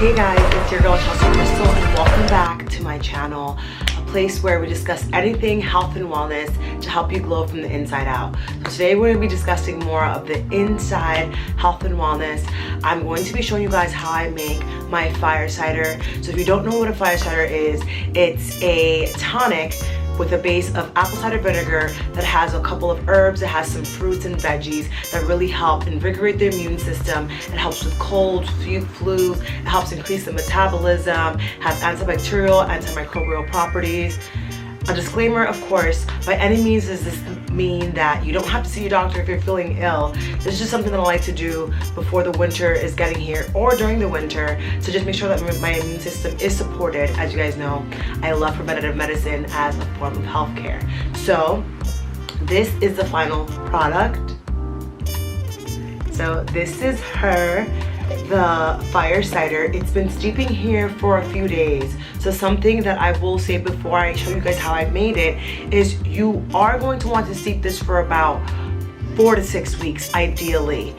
Hey guys, it's your girl Chelsea Crystal and welcome back to my channel, a place where we discuss anything health and wellness to help you glow from the inside out. So today we're going to be discussing more of the inside health and wellness. I'm going to be showing you guys how I make my fire cider. So if you don't know what a fire cider is, it's a tonic with a base of apple cider vinegar that has a couple of herbs, it has some fruits and veggies that really help invigorate the immune system. It helps with colds, flus, it helps increase the metabolism, has antibacterial, antimicrobial properties. A disclaimer, of course, by any means does this mean that you don't have to see your doctor if you're feeling ill. This is just something that I like to do before the winter is getting here or during the winter to just make sure that my immune system is supported. As you guys know, I love preventative medicine as a form of healthcare. So this is the final product. So this is the fire cider. It's been steeping here for a few days. So something that I will say before I show you guys how I made it is you are going to want to steep this for about 4 to 6 weeks ideally,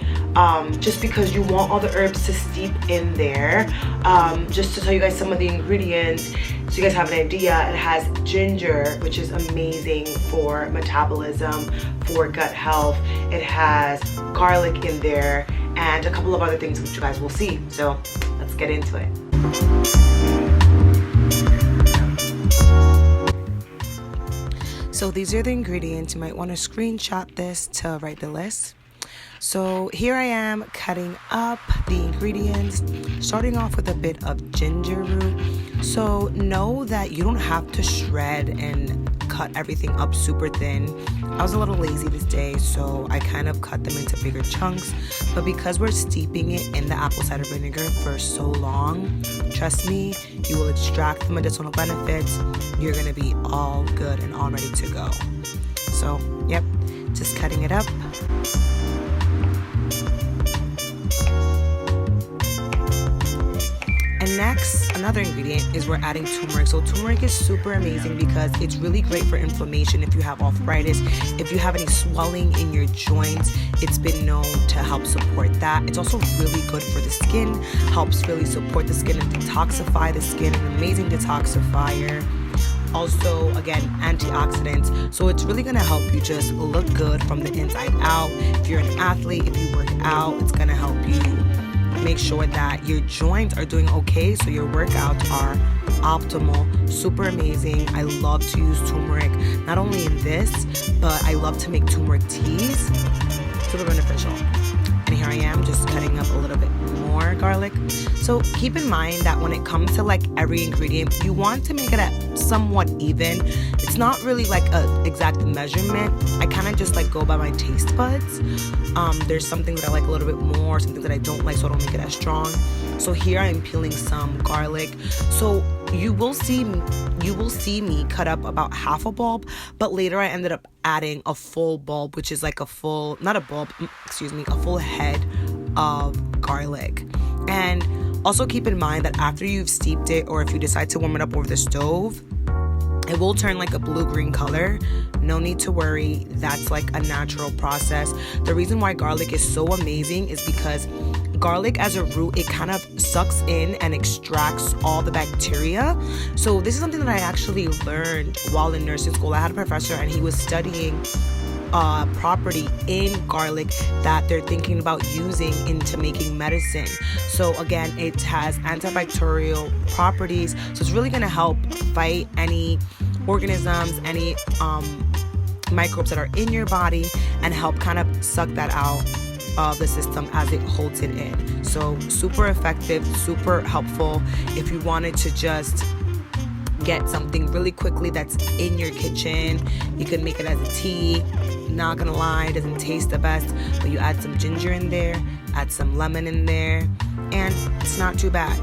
just because you want all the herbs to steep in there. Just to tell you guys some of the ingredients so you guys have an idea, it has ginger, which is amazing for metabolism, for gut health. It has garlic in there and a couple of other things which you guys will see. So let's get into it. So these are the ingredients. You might want to screenshot this to write the list. So here I am cutting up the ingredients, starting off with a bit of ginger root. So know that you don't have to shred and cut everything up super thin. I was a little lazy this day, so I kind of cut them into bigger chunks. But because we're steeping it in the apple cider vinegar for so long, trust me, you will extract the medicinal benefits. You're gonna be all good and all ready to go. So, yep, just cutting it up. And next, another ingredient is we're adding turmeric. So turmeric is super amazing because it's really great for inflammation if you have arthritis, if you have any swelling in your joints, it's been known to help support that. It's also really good for the skin, helps really support the skin and detoxify the skin, an amazing detoxifier. Also, again, antioxidants. So it's really gonna help you just look good from the inside out. If you're an athlete, if you work out, it's gonna help you make sure that your joints are doing okay, so your workouts are optimal. Super amazing. I love to use turmeric, not only in this, but I love to make turmeric teas. Super beneficial. And here I am just cutting up a little bit more garlic. So keep in mind that when it comes to like every ingredient, you want to make it at somewhat even. It's not really like a exact measurement. I kind of just like go by my taste buds. There's something that I like a little bit more, something that I don't like, so I don't make it as strong. So here I'm peeling some garlic. So you will see me cut up about half a bulb, but later I ended up adding a full bulb, which is like a full head of garlic. And also keep in mind that after you've steeped it, or if you decide to warm it up over the stove, it will turn like a blue-green color. No need to worry, that's like a natural process. The reason why garlic is so amazing is because garlic as a root, it kind of sucks in and extracts all the bacteria. So this is something that I actually learned while in nursing school. I had a professor and he was studying property in garlic that they're thinking about using into making medicine. So again, it has antibacterial properties, so it's really going to help fight any organisms, any microbes that are in your body, and help kind of suck that out of the system as it holds it in. So super effective, super helpful if you wanted to just get something really quickly that's in your kitchen. You can make it as a tea. Not gonna lie, it doesn't taste the best, but you add some ginger in there, add some lemon in there, and it's not too bad.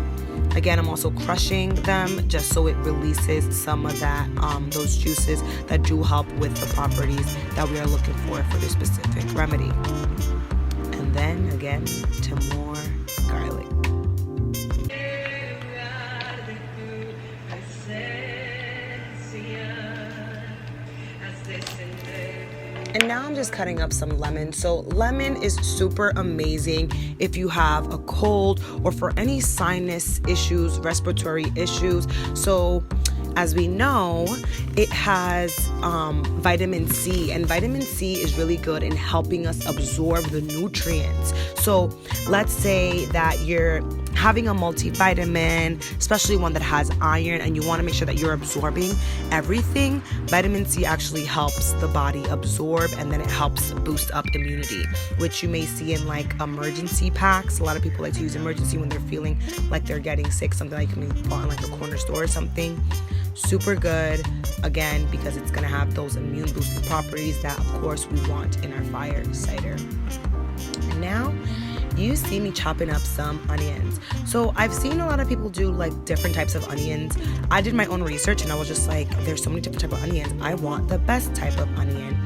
Again, I'm also crushing them just so it releases some of that, those juices that do help with the properties that we are looking for this specific remedy. And then again, to more garlic. And now I'm just cutting up some lemon. So lemon is super amazing if you have a cold or for any sinus issues, respiratory issues. So as we know, it has vitamin C, and vitamin C is really good in helping us absorb the nutrients. So let's say that you're having a multivitamin, especially one that has iron, and you want to make sure that you're absorbing everything. Vitamin C actually helps the body absorb, and then it helps boost up immunity, which you may see in like emergency packs. A lot of people like to use emergency when they're feeling like they're getting sick, something like you can buy in like a corner store or something. Super good, again, because it's going to have those immune boosting properties that, of course, we want in our fire cider. And now you see me chopping up some onions. So I've seen a lot of people do like different types of onions. I did my own research and I was just like, there's so many different types of onions. I want the best type of onion.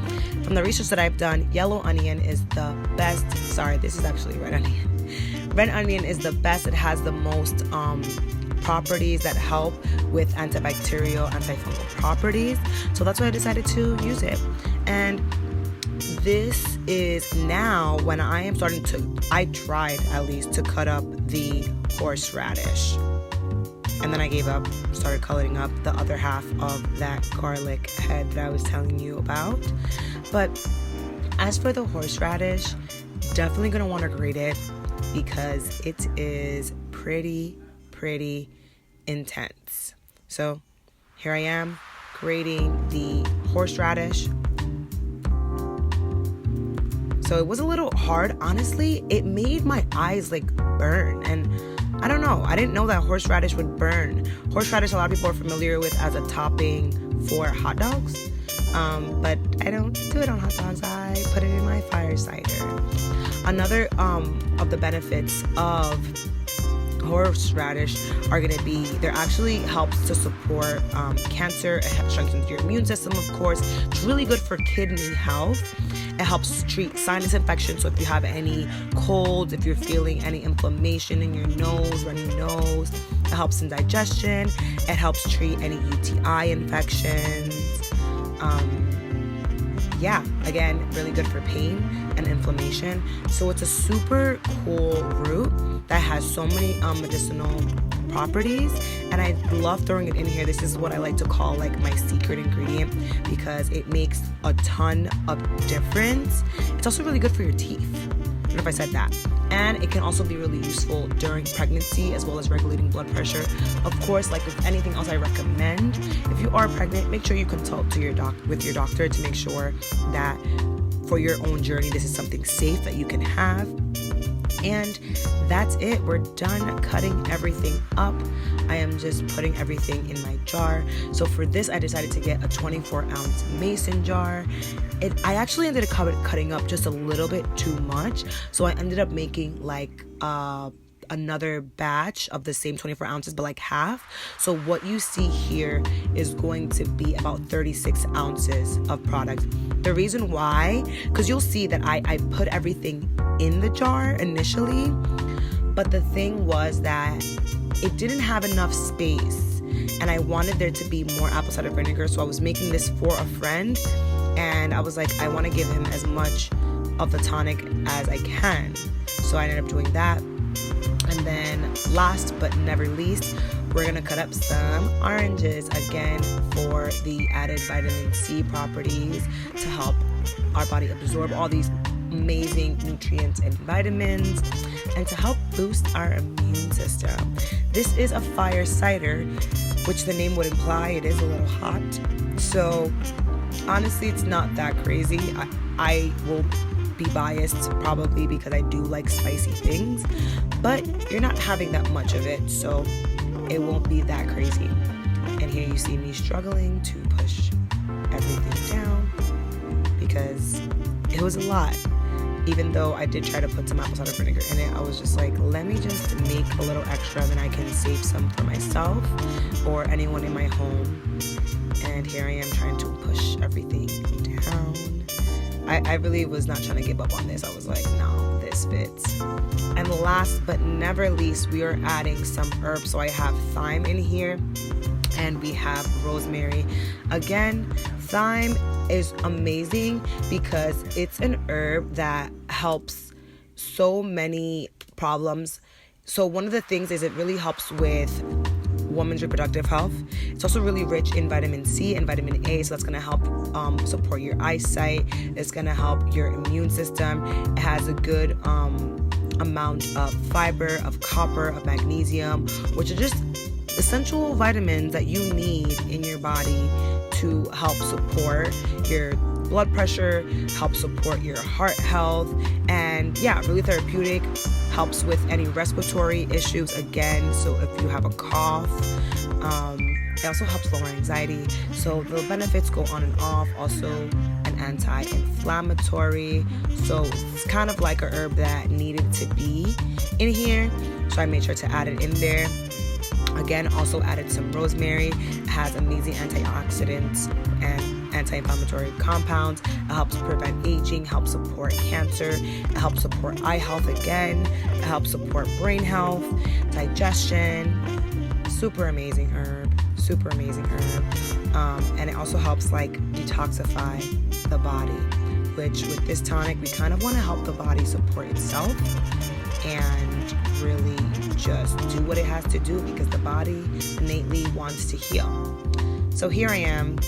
From the research that I've done, yellow onion is the best. Sorry, this is actually red onion. Red onion is the best. It has the most properties that help with antibacterial, antifungal properties. So that's why I decided to use it. And this is now when I am starting to, I tried at least to cut up the horseradish. And then I gave up, started cutting up the other half of that garlic head that I was telling you about. But as for the horseradish, definitely gonna want to grate it because it is pretty intense. So here I am grating the horseradish. So it was a little hard, honestly. It made my eyes like burn, and I don't know, I didn't know that horseradish would burn. Horseradish, a lot of people are familiar with as a topping for hot dogs, but I don't do it on hot dogs. I put it in my fire cider. Another of the benefits of horseradish are going to be, there actually helps to support cancer. It strengthens your immune system, of course. It's really good for kidney health. It helps treat sinus infections. So if you have any colds, if you're feeling any inflammation in your nose, runny nose, it helps in digestion. It helps treat any UTI infections. Again, really good for pain and inflammation. So it's a super cool root that has so many medicinal properties, and I love throwing it in here. This is what I like to call like my secret ingredient because it makes a ton of difference. It's also really good for your teeth. I don't know if I said that. And it can also be really useful during pregnancy as well as regulating blood pressure. Of course, like with anything else I recommend, if you are pregnant, make sure you consult to with your doctor to make sure that for your own journey, this is something safe that you can have. And that's it. We're done cutting everything up. I am just putting everything in my jar. So for this, I decided to get a 24-ounce mason jar. I actually ended up cutting up just a little bit too much. So I ended up making like another batch of the same 24 ounces, but like half. So what you see here is going to be about 36 ounces of product. The reason why, because you'll see that I put everything in the jar initially, but the thing was that it didn't have enough space, and I wanted there to be more apple cider vinegar. So I was making this for a friend, and I was like, I want to give him as much of the tonic as I can. So I ended up doing that. And then last but never least, we're going to cut up some oranges again for the added vitamin C properties to help our body absorb all these amazing nutrients and vitamins and to help boost our immune system. This is a fire cider, which the name would imply it is a little hot. So honestly, it's not that crazy. I will be biased probably because I do like spicy things, but you're not having that much of it, so it won't be that crazy. And here you see me struggling to push everything down because it was a lot. Even though I did try to put some apple cider vinegar in it, I was just like, let me just make a little extra, then I can save some for myself or anyone in my home. And here I am trying to push everything down. I really was not trying to give up on this. I was like, no, this fits. And last but never least, we are adding some herbs. So I have thyme in here and we have rosemary. Again, thyme is amazing because it's an herb that helps so many problems. So one of the things is it really helps with women's reproductive health. It's also really rich in vitamin C and vitamin A, so that's going to help support your eyesight. It's going to help your immune system. It has a good amount of fiber, of copper, of magnesium, which are just essential vitamins that you need in your body to help support your blood pressure, help support your heart health, and yeah, really therapeutic. Helps with any respiratory issues again. So if you have a cough, it also helps lower anxiety. So the benefits go on and off. Also an anti-inflammatory. So it's kind of like a herb that needed to be in here. So I made sure to add it in there. Again, also added some rosemary. It has amazing antioxidants and anti-inflammatory compounds. It helps prevent aging, helps support cancer. It helps support eye health again. It helps support brain health, digestion. Super amazing herb. Super amazing herb. And it also helps like detoxify the body, which with this tonic, we kind of want to help the body support itself and really just do what it has to do because the body innately wants to heal. So here I am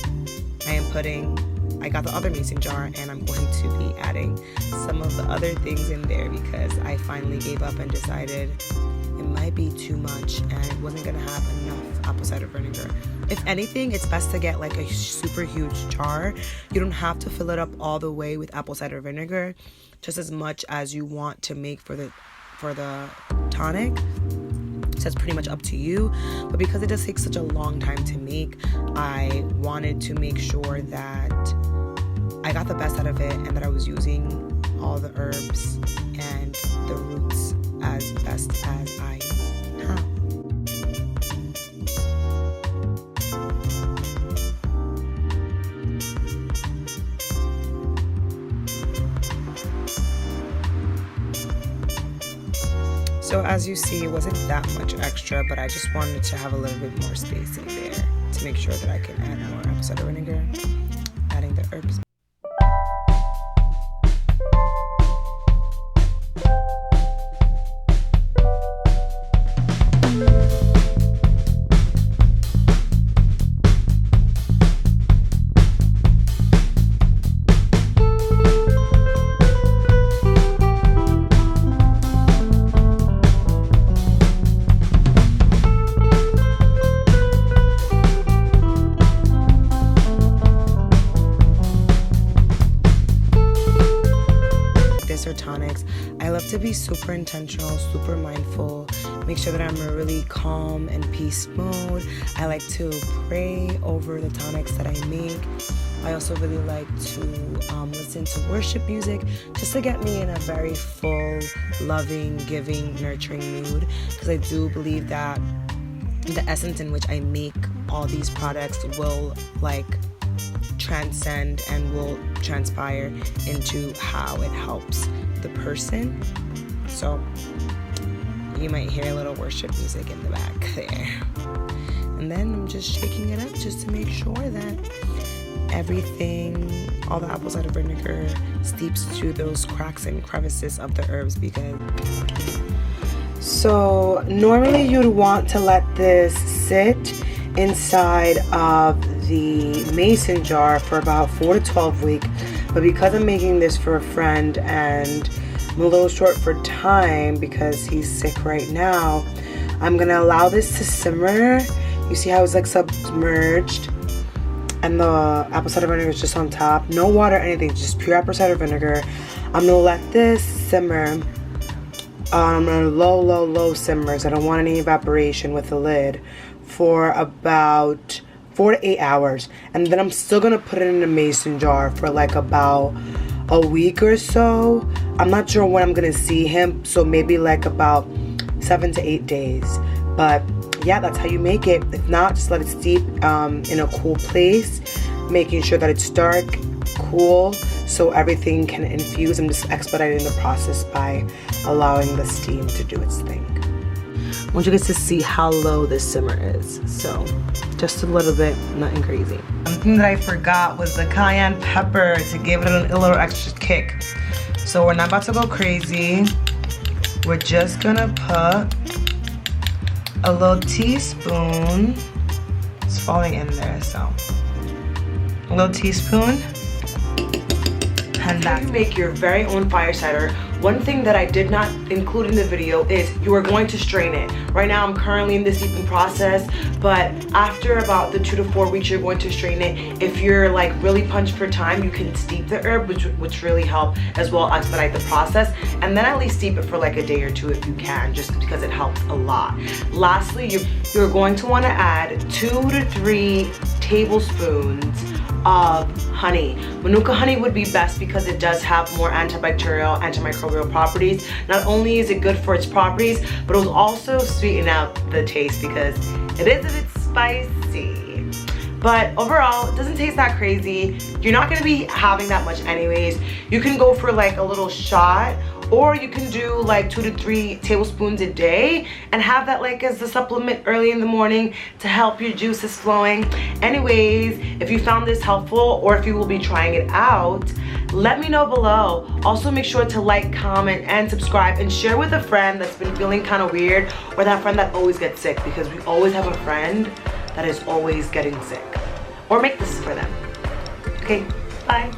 I got the other mason jar and I'm going to be adding some of the other things in there because I finally gave up and decided it might be too much and it wasn't going to have enough apple cider vinegar. If anything, it's best to get like a super huge jar. You don't have to fill it up all the way with apple cider vinegar, just as much as you want to make for the tonic. So it's pretty much up to you, but because it does take such a long time to make, I wanted to make sure that I got the best out of it and that I was using all the herbs and the roots as best as I have. So as you see, it wasn't that much extra, but I just wanted to have a little bit more space in there to make sure that I can add more apple cider vinegar, adding the herbs. Or tonics, I love to be super intentional, super mindful, make sure that I'm in a really calm and peace mode. I like to pray over the tonics that I make. I also really like to listen to worship music just to get me in a very full, loving, giving, nurturing mood, because I do believe that the essence in which I make all these products will like transcend and will transpire into how it helps the person. So you might hear a little worship music in the back there. And then I'm just shaking it up just to make sure that everything, all the apple cider vinegar steeps through those cracks and crevices of the herbs. Because so normally you'd want to let this sit inside of the mason jar for about 4 to 12 weeks, but because I'm making this for a friend and I'm a little short for time because he's sick right now, I'm gonna allow this to simmer. You see how it's like submerged and the apple cider vinegar is just on top, no water, anything, just pure apple cider vinegar. I'm gonna let this simmer on a low simmer, so I don't want any evaporation with the lid, for about 4 to 8 hours. And then I'm still gonna put it in a mason jar for like about a week or so. I'm not sure when I'm gonna see him, so maybe like about 7 to 8 days. But yeah, that's how you make it. If not, just let it steep in a cool place, making sure that it's dark, cool, so everything can infuse. I'm just expediting the process by allowing the steam to do its thing. I want you guys to see how low this simmer is. So just a little bit, nothing crazy. Something that I forgot was the cayenne pepper to give it a little extra kick. So we're not about to go crazy. We're just gonna put a little teaspoon. It's falling in there, so a little teaspoon. And that's you make your very own fire cider. One thing that I did not include in the video is you are going to strain it. Right now I'm currently in the steeping process, but after about the 2 to 4 weeks you're going to strain it. If you're like really punched for time, you can steep the herb, which really help as well expedite the process, and then at least steep it for like a day or 2 if you can, just because it helps a lot. Lastly, you're going to want to add 2 to 3 tablespoons of honey. Manuka honey would be best because it does have more antibacterial, antimicrobial properties. Not only is it good for its properties, but it will also sweeten out the taste because it is a bit spicy. But overall, it doesn't taste that crazy. You're not gonna be having that much anyways. You can go for like a little shot, or you can do like 2 to 3 tablespoons a day and have that like as a supplement early in the morning to help your juices flowing. Anyways, if you found this helpful or if you will be trying it out, let me know below. Also make sure to like, comment, and subscribe, and share with a friend that's been feeling kind of weird, or that friend that always gets sick, because we always have a friend that is always getting sick. Or make this for them. Okay, bye.